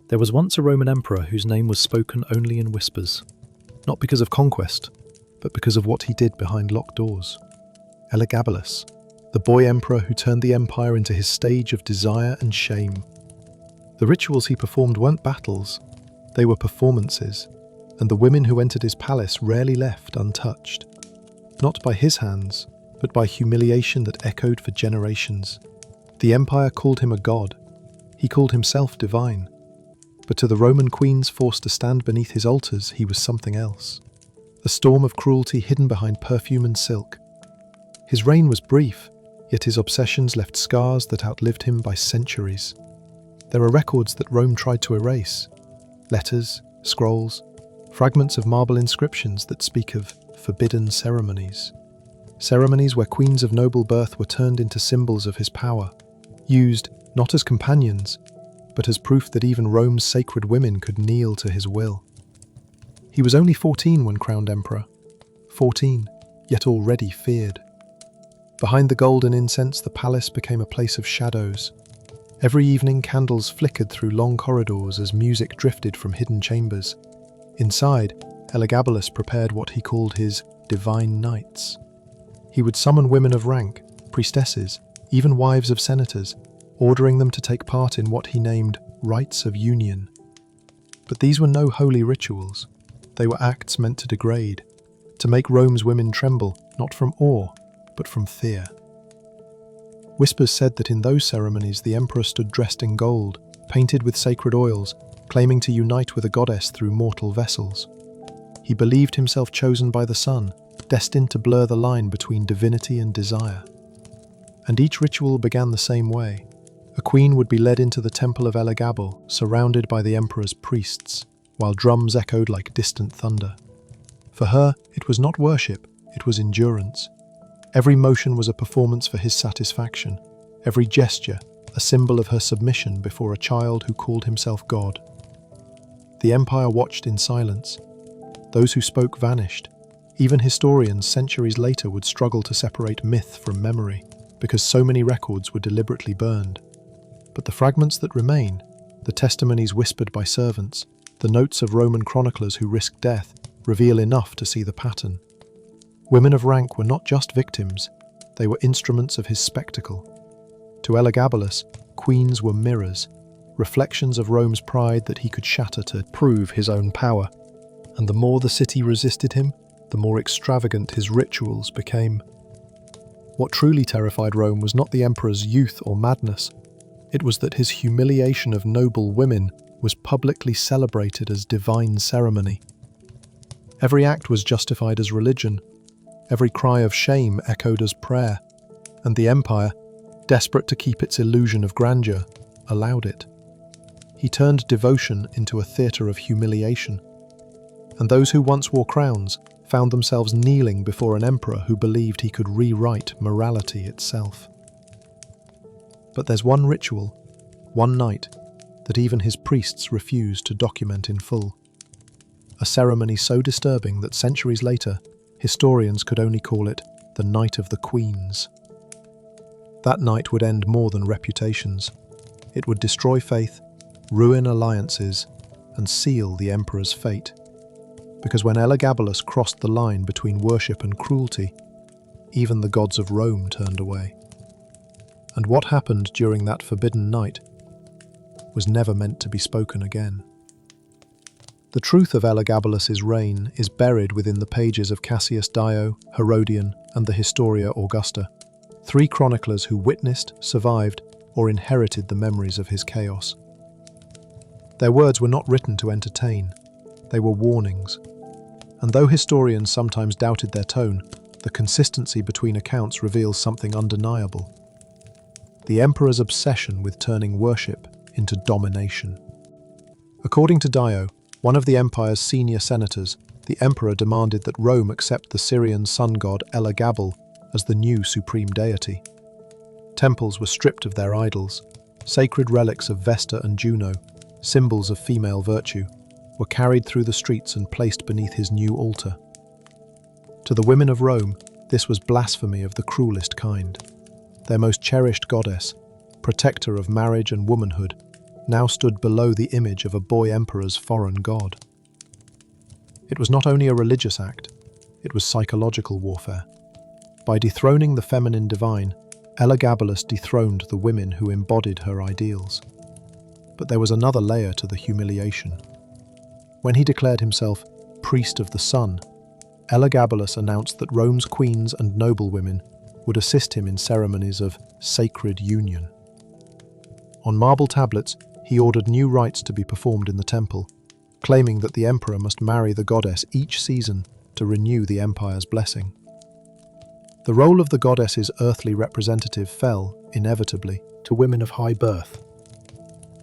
There was once a Roman emperor whose name was spoken only in whispers, not because of conquest, but because of what he did behind locked doors. Elagabalus, the boy emperor who turned the empire into his stage of desire and shame. The rituals he performed weren't battles, they were performances, and the women who entered his palace rarely left untouched. Not by his hands, but by humiliation that echoed for generations. The empire called him a god. He called himself divine. But to the Roman queens forced to stand beneath his altars, he was something else. A storm of cruelty hidden behind perfume and silk. His reign was brief, yet his obsessions left scars that outlived him by centuries. There are records that Rome tried to erase. Letters, scrolls, fragments of marble inscriptions that speak of forbidden ceremonies. Ceremonies where queens of noble birth were turned into symbols of his power, used not as companions, but as proof that even Rome's sacred women could kneel to his will. He was only 14 when crowned emperor. 14, yet already feared. Behind the gold and incense, the palace became a place of shadows. Every evening, candles flickered through long corridors as music drifted from hidden chambers. Inside, Elagabalus prepared what he called his divine nights. He would summon women of rank, priestesses, even wives of senators, ordering them to take part in what he named rites of union. But these were no holy rituals. They were acts meant to degrade, to make Rome's women tremble, not from awe, but from fear. Whispers said that in those ceremonies the emperor stood dressed in gold, painted with sacred oils, claiming to unite with a goddess through mortal vessels. He believed himself chosen by the sun, destined to blur the line between divinity and desire. And each ritual began the same way. A queen would be led into the temple of Elagabalus, surrounded by the emperor's priests, while drums echoed like distant thunder. For her, it was not worship, it was endurance. Every motion was a performance for his satisfaction, every gesture a symbol of her submission before a child who called himself God. The empire watched in silence. Those who spoke vanished. Even historians centuries later would struggle to separate myth from memory, because so many records were deliberately burned. But the fragments that remain, the testimonies whispered by servants, the notes of Roman chroniclers who risked death, reveal enough to see the pattern. Women of rank were not just victims, they were instruments of his spectacle. To Elagabalus, queens were mirrors, reflections of Rome's pride that he could shatter to prove his own power. And the more the city resisted him, the more extravagant his rituals became. What truly terrified Rome was not the emperor's youth or madness. It was that his humiliation of noble women was publicly celebrated as divine ceremony. Every act was justified as religion. Every cry of shame echoed as prayer. And the empire, desperate to keep its illusion of grandeur, allowed it. He turned devotion into a theatre of humiliation. And those who once wore crowns found themselves kneeling before an emperor who believed he could rewrite morality itself. But there's one ritual, one night, that even his priests refused to document in full. A ceremony so disturbing that centuries later, historians could only call it the Night of the Queens. That night would end more than reputations. It would destroy faith, ruin alliances, and seal the emperor's fate. Because when Elagabalus crossed the line between worship and cruelty, even the gods of Rome turned away. And what happened during that forbidden night was never meant to be spoken again. The truth of Elagabalus's reign is buried within the pages of Cassius Dio, Herodian, and the Historia Augusta, three chroniclers who witnessed, survived, or inherited the memories of his chaos. Their words were not written to entertain, they were warnings. And though historians sometimes doubted their tone, the consistency between accounts reveals something undeniable. The emperor's obsession with turning worship into domination. According to Dio, one of the empire's senior senators, the emperor demanded that Rome accept the Syrian sun god Elagabalus as the new supreme deity. Temples were stripped of their idols. Sacred relics of Vesta and Juno, symbols of female virtue, were carried through the streets and placed beneath his new altar. To the women of Rome, this was blasphemy of the cruelest kind. Their most cherished goddess, protector of marriage and womanhood, now stood below the image of a boy emperor's foreign god. It was not only a religious act, it was psychological warfare. By dethroning the feminine divine, Elagabalus dethroned the women who embodied her ideals. But there was another layer to the humiliation. When he declared himself priest of the sun, Elagabalus announced that Rome's queens and noblewomen would assist him in ceremonies of sacred union. On marble tablets, he ordered new rites to be performed in the temple, claiming that the emperor must marry the goddess each season to renew the empire's blessing. The role of the goddess's earthly representative fell, inevitably, to women of high birth.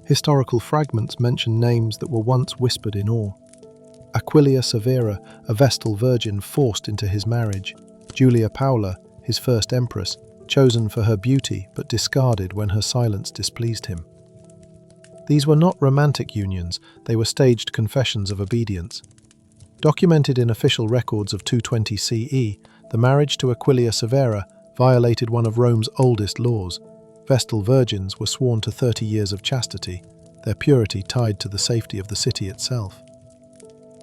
Historical fragments mention names that were once whispered in awe. Aquilia Severa, a Vestal virgin forced into his marriage; Julia Paula, his first empress, chosen for her beauty but discarded when her silence displeased him. These were not romantic unions, they were staged confessions of obedience. Documented in official records of 220 CE, the marriage to Aquilia Severa violated one of Rome's oldest laws. Vestal virgins were sworn to 30 years of chastity, their purity tied to the safety of the city itself.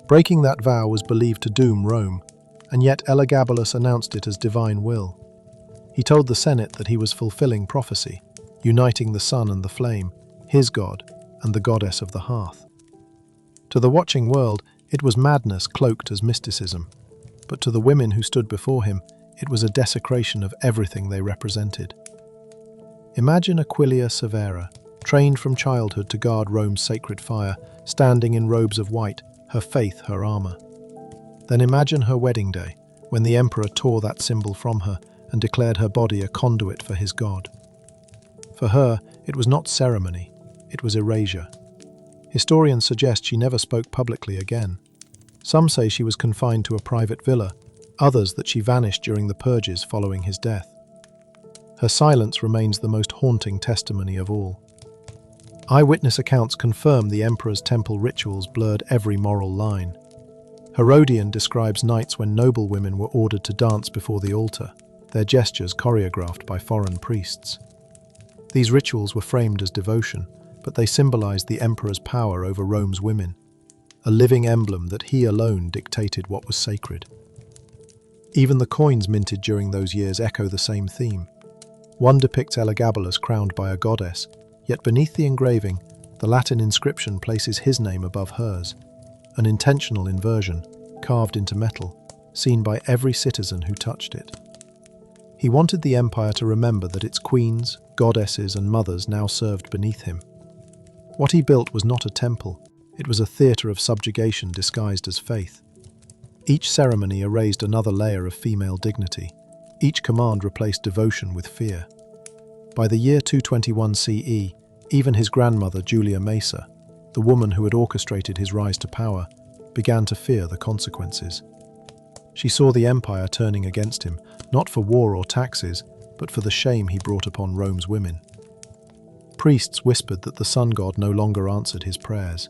Breaking that vow was believed to doom Rome, and yet Elagabalus announced it as divine will. He told the Senate that he was fulfilling prophecy, uniting the sun and the flame, his god and the goddess of the hearth. To the watching world, it was madness cloaked as mysticism, but to the women who stood before him, it was a desecration of everything they represented. Imagine Aquilia Severa, trained from childhood to guard Rome's sacred fire, standing in robes of white, her faith her armor. Then imagine her wedding day, when the emperor tore that symbol from her and declared her body a conduit for his god. For her, it was not ceremony, it was erasure. Historians suggest she never spoke publicly again. Some say she was confined to a private villa, others that she vanished during the purges following his death. Her silence remains the most haunting testimony of all. Eyewitness accounts confirm the emperor's temple rituals blurred every moral line. Herodian describes nights when noblewomen were ordered to dance before the altar, their gestures choreographed by foreign priests. These rituals were framed as devotion, but they symbolized the emperor's power over Rome's women, a living emblem that he alone dictated what was sacred. Even the coins minted during those years echo the same theme. One depicts Elagabalus crowned by a goddess, yet beneath the engraving, the Latin inscription places his name above hers, an intentional inversion, carved into metal, seen by every citizen who touched it. He wanted the empire to remember that its queens, goddesses and mothers now served beneath him. What he built was not a temple, it was a theatre of subjugation disguised as faith. Each ceremony erased another layer of female dignity. Each command replaced devotion with fear. By the year 221 CE, even his grandmother Julia Maesa, the woman who had orchestrated his rise to power, began to fear the consequences. She saw the empire turning against him, not for war or taxes, but for the shame he brought upon Rome's women. Priests whispered that the sun god no longer answered his prayers,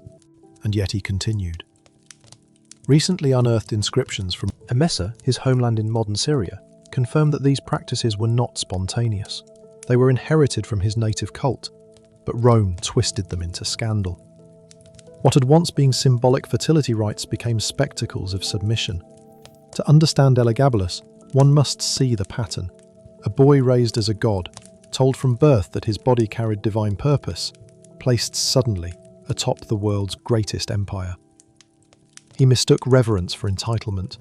and yet he continued. Recently unearthed inscriptions from Emesa, his homeland in modern Syria, confirm that these practices were not spontaneous. They were inherited from his native cult, but Rome twisted them into scandal. What had once been symbolic fertility rites became spectacles of submission. To understand Elagabalus, one must see the pattern. A boy raised as a god, told from birth that his body carried divine purpose, placed suddenly atop the world's greatest empire. He mistook reverence for entitlement.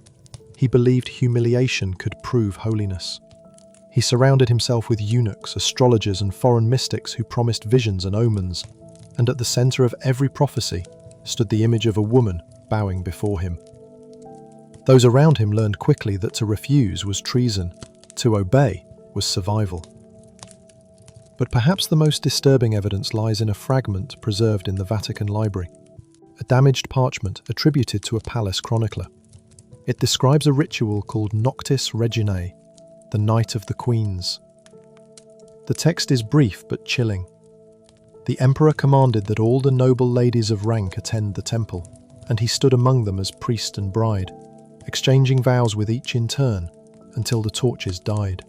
He believed humiliation could prove holiness. He surrounded himself with eunuchs, astrologers and foreign mystics who promised visions and omens, and at the center of every prophecy stood the image of a woman bowing before him. Those around him learned quickly that to refuse was treason, to obey was survival. But perhaps the most disturbing evidence lies in a fragment preserved in the Vatican Library, a damaged parchment attributed to a palace chronicler. It describes a ritual called Noctis Reginae, the Night of the Queens. The text is brief but chilling. The emperor commanded that all the noble ladies of rank attend the temple, and he stood among them as priest and bride, exchanging vows with each in turn until the torches died.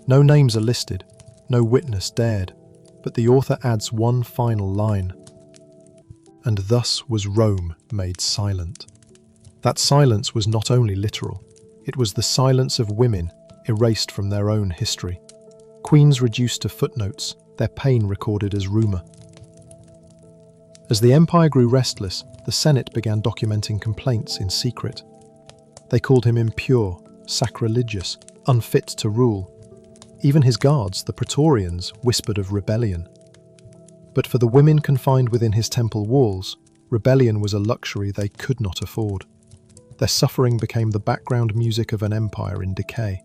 No names are listed, no witness dared, But the author adds one final line. And thus was Rome made silent. That silence was not only literal, it was the silence of women erased from their own history. Queens reduced to footnotes, their pain recorded as rumour. As the empire grew restless, the Senate began documenting complaints in secret. They called him impure, sacrilegious, unfit to rule. Even his guards, the Praetorians, whispered of rebellion. But for the women confined within his temple walls, rebellion was a luxury they could not afford. Their suffering became the background music of an empire in decay.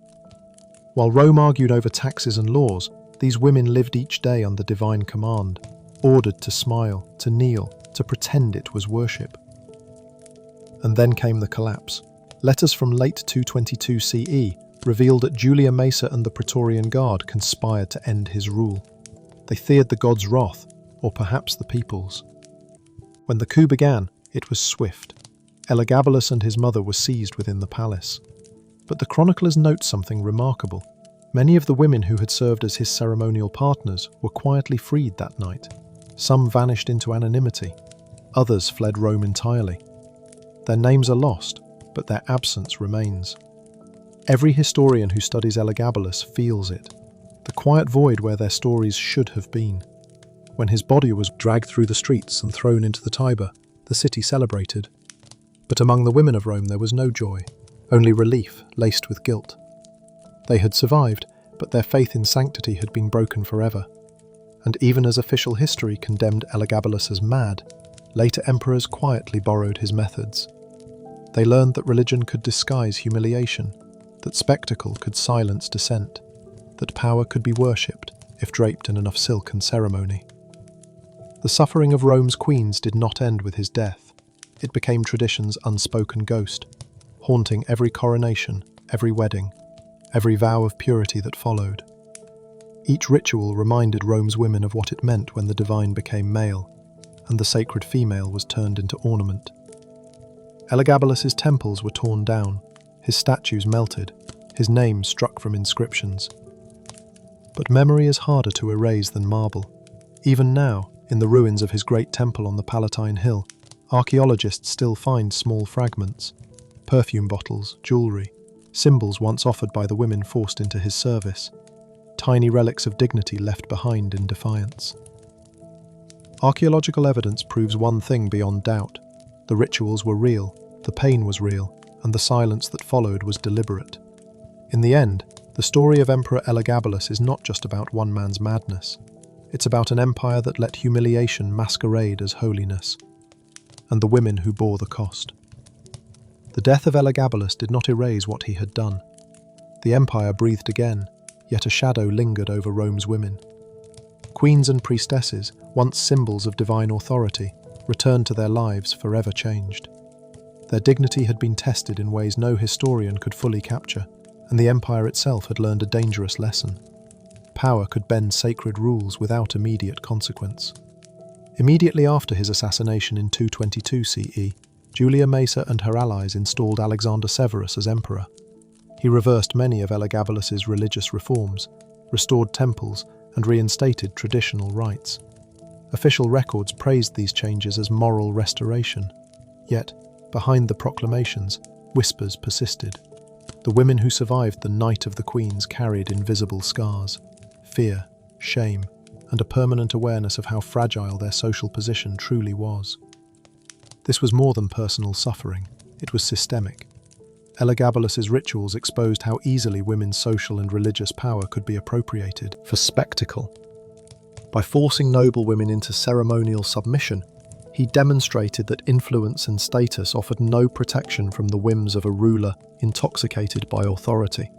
While Rome argued over taxes and laws, these women lived each day under divine command, ordered to smile, to kneel, to pretend it was worship. And then came the collapse. Letters from late 222 CE revealed that Julia Macer and the Praetorian Guard conspired to end his rule. They feared the god's wrath, or perhaps the people's. When the coup began, it was swift. Elagabalus and his mother were seized within the palace. But the chroniclers note something remarkable. Many of the women who had served as his ceremonial partners were quietly freed that night. Some vanished into anonymity. Others fled Rome entirely. Their names are lost, but their absence remains. Every historian who studies Elagabalus feels it, the quiet void where their stories should have been. When his body was dragged through the streets and thrown into the Tiber, the city celebrated. But among the women of Rome there was no joy, only relief laced with guilt. They had survived, but their faith in sanctity had been broken forever. And even as official history condemned Elagabalus as mad, later emperors quietly borrowed his methods. They learned that religion could disguise humiliation, that spectacle could silence dissent, that power could be worshipped if draped in enough silk and ceremony. The suffering of Rome's queens did not end with his death. It became tradition's unspoken ghost, haunting every coronation, every wedding, every vow of purity that followed. Each ritual reminded Rome's women of what it meant when the divine became male, and the sacred female was turned into ornament. Elagabalus's temples were torn down, his statues melted, his name struck from inscriptions. But memory is harder to erase than marble. Even now, in the ruins of his great temple on the Palatine Hill, archaeologists still find small fragments, perfume bottles, jewellery, symbols once offered by the women forced into his service, tiny relics of dignity left behind in defiance. Archaeological evidence proves one thing beyond doubt. The rituals were real, the pain was real, and the silence that followed was deliberate. In the end, the story of Emperor Elagabalus is not just about one man's madness. It's about an empire that let humiliation masquerade as holiness, and the women who bore the cost. The death of Elagabalus did not erase what he had done. The empire breathed again, yet a shadow lingered over Rome's women. Queens and priestesses, once symbols of divine authority, returned to their lives forever changed. Their dignity had been tested in ways no historian could fully capture, and the empire itself had learned a dangerous lesson. Power could bend sacred rules without immediate consequence. Immediately after his assassination in 222 CE, Julia Macer and her allies installed Alexander Severus as emperor. He reversed many of Elagabalus's religious reforms, restored temples, and reinstated traditional rites. Official records praised these changes as moral restoration. Yet, behind the proclamations, whispers persisted. The women who survived the Night of the Queens carried invisible scars, fear, shame, and a permanent awareness of how fragile their social position truly was. This was more than personal suffering, it was systemic. Elagabalus's rituals exposed how easily women's social and religious power could be appropriated for spectacle. By forcing noblewomen into ceremonial submission, he demonstrated that influence and status offered no protection from the whims of a ruler intoxicated by authority.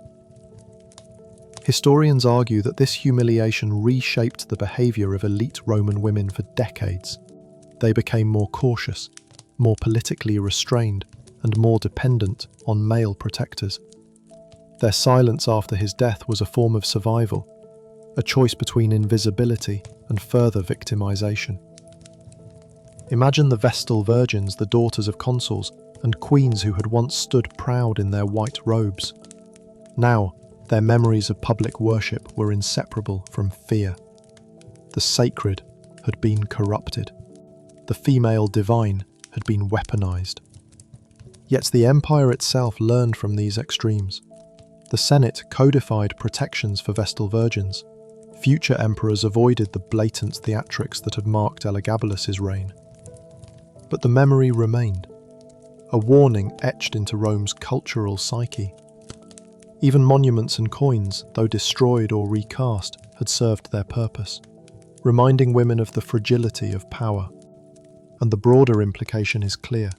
Historians argue that this humiliation reshaped the behaviour of elite Roman women for decades. They became more cautious, more politically restrained, and more dependent on male protectors. Their silence after his death was a form of survival, a choice between invisibility and further victimization. Imagine the Vestal virgins, the daughters of consuls, and queens who had once stood proud in their white robes. Now, their memories of public worship were inseparable from fear. The sacred had been corrupted. The female divine had been weaponized. Yet the empire itself learned from these extremes. The Senate codified protections for Vestal virgins. Future emperors avoided the blatant theatrics that had marked Elagabalus's reign. But the memory remained, a warning etched into Rome's cultural psyche. Even monuments and coins, though destroyed or recast, had served their purpose, reminding women of the fragility of power. And the broader implication is clear.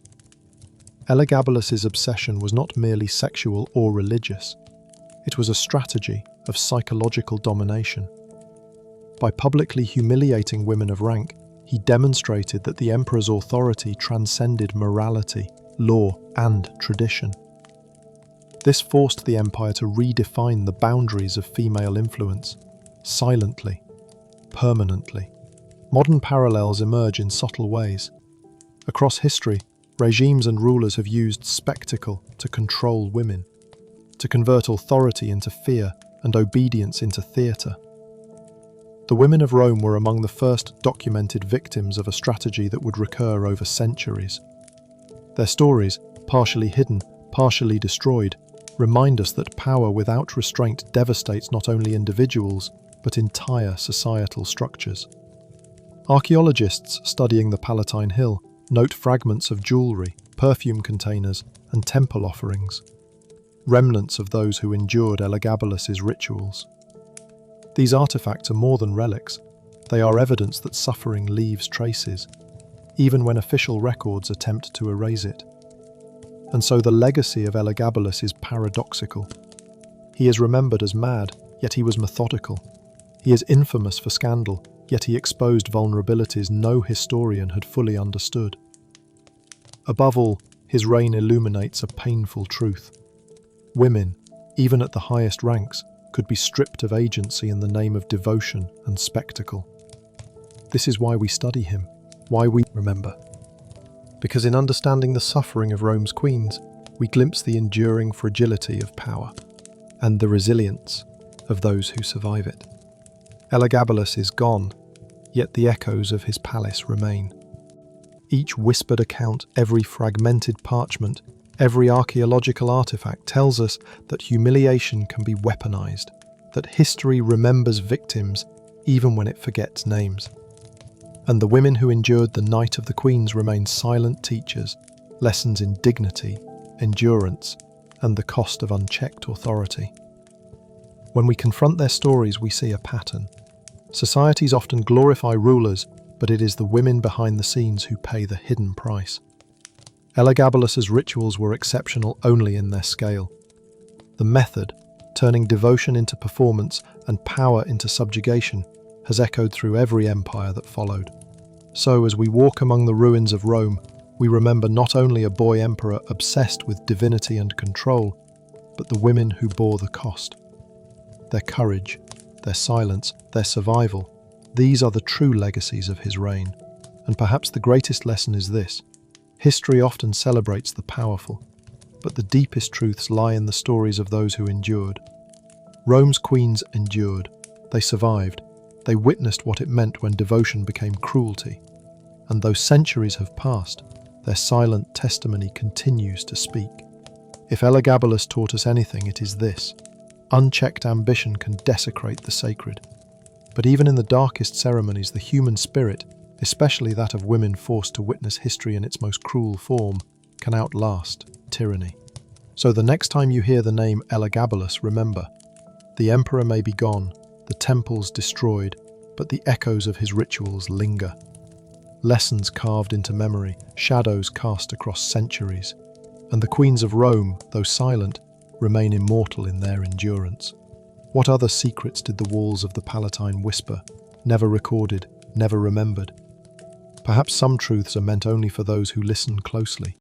Elagabalus's obsession was not merely sexual or religious. It was a strategy of psychological domination. By publicly humiliating women of rank, he demonstrated that the emperor's authority transcended morality, law, and tradition. This forced the empire to redefine the boundaries of female influence, silently, permanently. Modern parallels emerge in subtle ways. Across history, regimes and rulers have used spectacle to control women, to convert authority into fear and obedience into theatre. The women of Rome were among the first documented victims of a strategy that would recur over centuries. Their stories, partially hidden, partially destroyed, remind us that power without restraint devastates not only individuals, but entire societal structures. Archaeologists studying the Palatine Hill note fragments of jewellery, perfume containers, and temple offerings, remnants of those who endured Elagabalus's rituals. These artifacts are more than relics. They are evidence that suffering leaves traces, even when official records attempt to erase it. And so the legacy of Elagabalus is paradoxical. He is remembered as mad, yet he was methodical. He is infamous for scandal, yet he exposed vulnerabilities no historian had fully understood. Above all, his reign illuminates a painful truth. Women, even at the highest ranks, could be stripped of agency in the name of devotion and spectacle. This is why we study him, why we remember. Because in understanding the suffering of Rome's queens, we glimpse the enduring fragility of power and the resilience of those who survive it. Elagabalus is gone, yet the echoes of his palace remain. Each whispered account, every fragmented parchment, every archaeological artifact tells us that humiliation can be weaponized, that history remembers victims even when it forgets names. And the women who endured the Night of the Queens remain silent teachers, lessons in dignity, endurance, and the cost of unchecked authority. When we confront their stories, we see a pattern. Societies often glorify rulers, but it is the women behind the scenes who pay the hidden price. Elagabalus's rituals were exceptional only in their scale. The method, turning devotion into performance and power into subjugation, has echoed through every empire that followed. So, as we walk among the ruins of Rome, we remember not only a boy emperor obsessed with divinity and control, but the women who bore the cost. Their courage, their silence, their survival, these are the true legacies of his reign. And perhaps the greatest lesson is this: history often celebrates the powerful, but the deepest truths lie in the stories of those who endured. Rome's queens endured. They survived. They witnessed what it meant when devotion became cruelty. And though centuries have passed, their silent testimony continues to speak. If Elagabalus taught us anything, it is this: unchecked ambition can desecrate the sacred. But even in the darkest ceremonies, the human spirit, especially that of women forced to witness history in its most cruel form, can outlast tyranny. So the next time you hear the name Elagabalus, remember, the emperor may be gone, the temples destroyed, but the echoes of his rituals linger. Lessons carved into memory, shadows cast across centuries, and the queens of Rome, though silent, remain immortal in their endurance. What other secrets did the walls of the Palatine whisper, never recorded, never remembered? Perhaps some truths are meant only for those who listen closely.